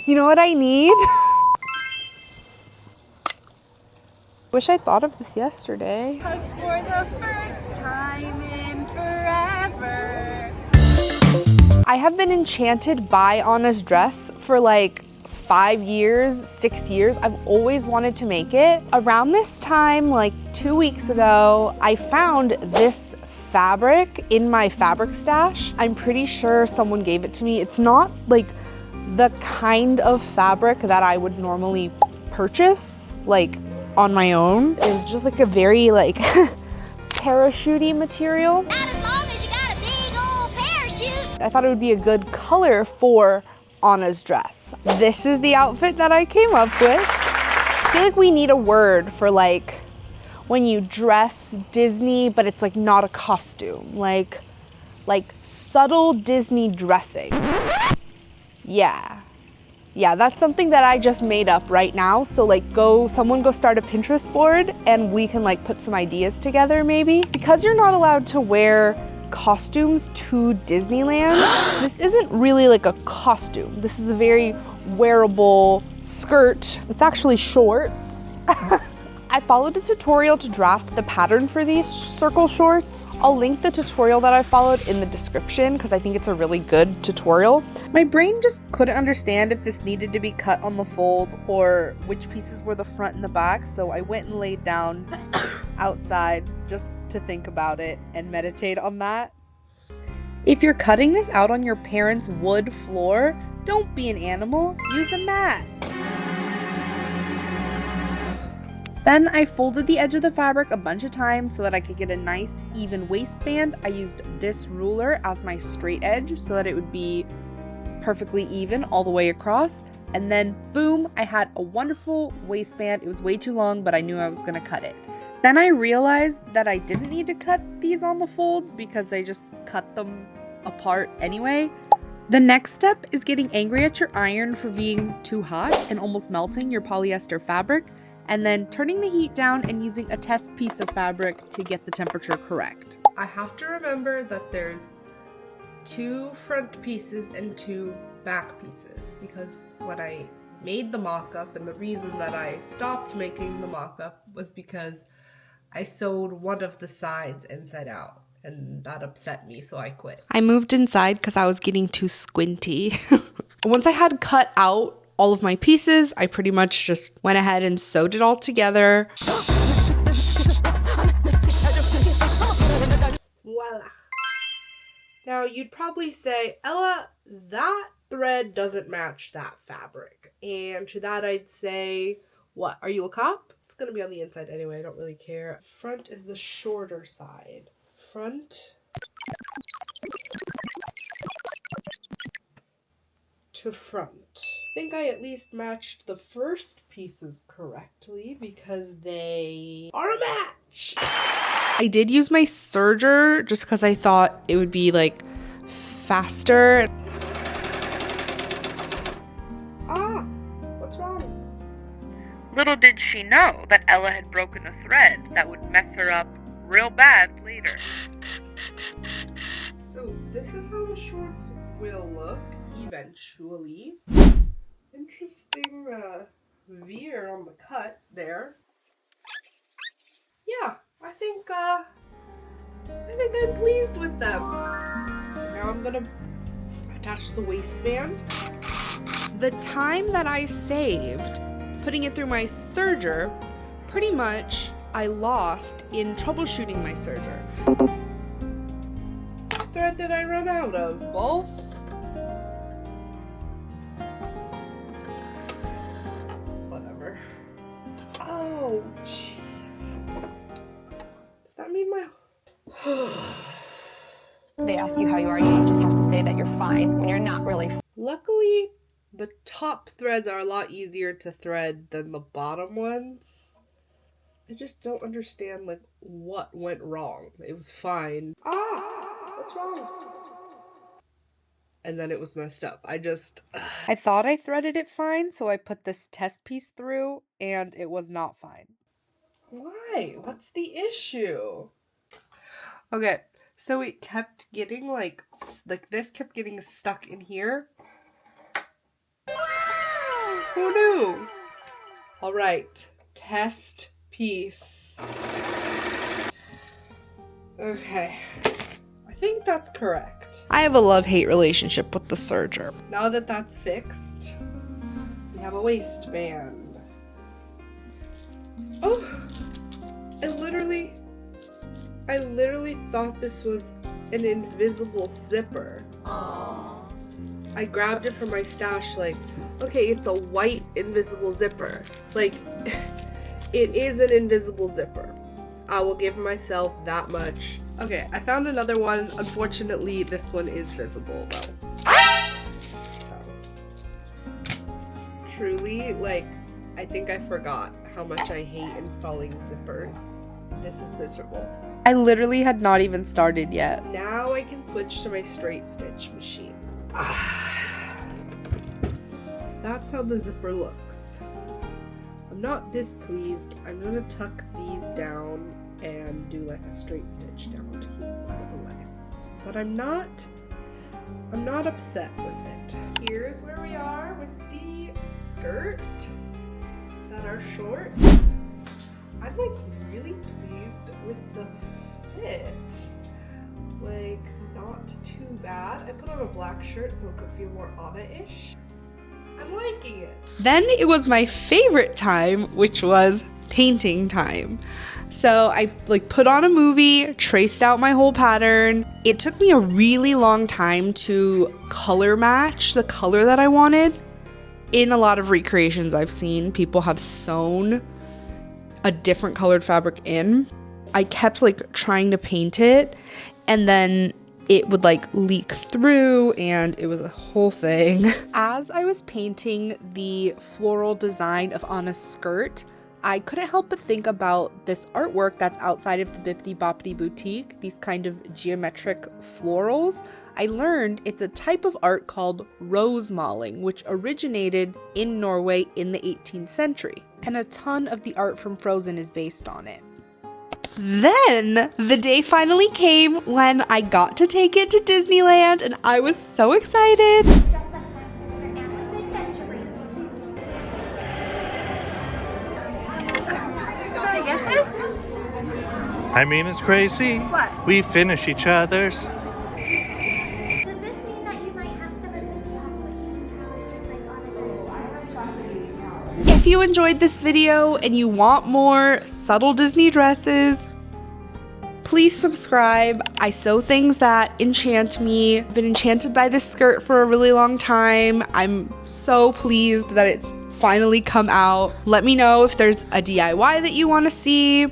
You know what I need? Wish I thought of this yesterday. For the first time in forever. I have been enchanted by Anna's dress for like 5 years, 6 years. I've always wanted to make it. Around this time, like 2 weeks ago, I found this fabric in my fabric stash. I'm pretty sure someone gave it to me. It's not like the kind of fabric that I would normally purchase, like on my own. It was just like a very like parachute-y material. Not as long as you got a big old parachute. I thought it would be a good color for Anna's dress. This is the outfit that I came up with. I feel like we need a word for like when you dress Disney, but it's like not a costume, like subtle Disney dressing. Yeah, that's something that I just made up right now. So like someone go start a Pinterest board and we can like put some ideas together maybe. Because you're not allowed to wear costumes to Disneyland, this isn't really like a costume. This is a very wearable skirt. It's actually shorts. I followed a tutorial to draft the pattern for these circle shorts. I'll link the tutorial that I followed in the description because I think it's a really good tutorial. My brain just couldn't understand if this needed to be cut on the fold or which pieces were the front and the back, so I went and laid down outside just to think about it and meditate on that. If you're cutting this out on your parents' wood floor, don't be an animal, use a mat. Then I folded the edge of the fabric a bunch of times so that I could get a nice even waistband. I used this ruler as my straight edge so that it would be perfectly even all the way across. And then boom, I had a wonderful waistband. It was way too long, but I knew I was gonna cut it. Then I realized that I didn't need to cut these on the fold because I just cut them apart anyway. The next step is getting angry at your iron for being too hot and almost melting your polyester fabric, and then turning the heat down and using a test piece of fabric to get the temperature correct. I have to remember that there's 2 front pieces and 2 back pieces, because when I made the mock-up, and the reason that I stopped making the mock-up was because I sewed one of the sides inside out, and that upset me, so I quit. I moved inside because I was getting too squinty. Once I had cut out all of my pieces, I pretty much just went ahead and sewed it all together. Voila. Now you'd probably say, Ella, that thread doesn't match that fabric. And to that I'd say, what, are you a cop? It's gonna be on the inside anyway, I don't really care. Front is the shorter side. Front to front. I think I at least matched the first pieces correctly because they are a match. I did use my serger just because I thought it would be like faster. Ah, what's wrong? Little did she know that Ella had broken a thread that would mess her up real bad later. So this is how the shorts will look eventually. Interesting veer on the cut there. Yeah, I think I'm pleased with them. So now I'm gonna attach the waistband. The time that I saved putting it through my serger, pretty much I lost in troubleshooting my serger. What thread did I run out of? Both? Whatever. Oh, jeez. Does that mean my... They ask you how you are, you just have to say that you're fine when you're not really. Luckily, the top threads are a lot easier to thread than the bottom ones. I just don't understand, like, what went wrong. It was fine. Ah! What's wrong? And then it was messed up. I thought I threaded it fine, so I put this test piece through, and it was not fine. Why? What's the issue? Okay, so it kept getting, like this kept getting stuck in here. Who knew? All right, test piece. Okay, I think that's correct. I have a love-hate relationship with the serger. Now that that's fixed, we have a waistband. Oh, I literally thought this was an invisible zipper. I grabbed it from my stash like, okay, it's a white invisible zipper. Like, it is an invisible zipper. I will give myself that much. Okay, I found another one. Unfortunately, this one is visible though. So, truly, like, I think I forgot how much I hate installing zippers. This is miserable. I literally had not even started yet. Now I can switch to my straight stitch machine. That's how the zipper looks. I'm not displeased. I'm gonna tuck these down and do like a straight stitch down to keep them out of the way. But I'm not upset with it. Here's where we are with the skirt that are short. I'm like really pleased with the fit. Like, not too bad. I put on a black shirt so it could feel more Anna-ish. I'm liking it. Then it was my favorite time, which was painting time. So I like put on a movie, traced out my whole pattern. It took me a really long time to color match the color that I wanted. In a lot of recreations I've seen, people have sewn a different colored fabric in. I kept like trying to paint it, and then it would like leak through, and it was a whole thing. As I was painting the floral design of Anna's skirt, I couldn't help but think about this artwork that's outside of the Bippity Boppity Boutique, these kind of geometric florals. I learned it's a type of art called rose mauling, which originated in Norway in the 18th century, and a ton of the art from Frozen is based on it. Then the day finally came when I got to take it to Disneyland, and I was so excited. Just like my sister Anne with the adventure rings too. Should I get this? I mean, it's crazy. What? We finish each other's. Does this mean that you might have some of the chocolate towels just like Anna does too? If you enjoyed this video and you want more subtle Disney dresses, please subscribe. I sew things that enchant me. I've been enchanted by this skirt for a really long time. I'm so pleased that it's finally come out. Let me know if there's a DIY that you want to see.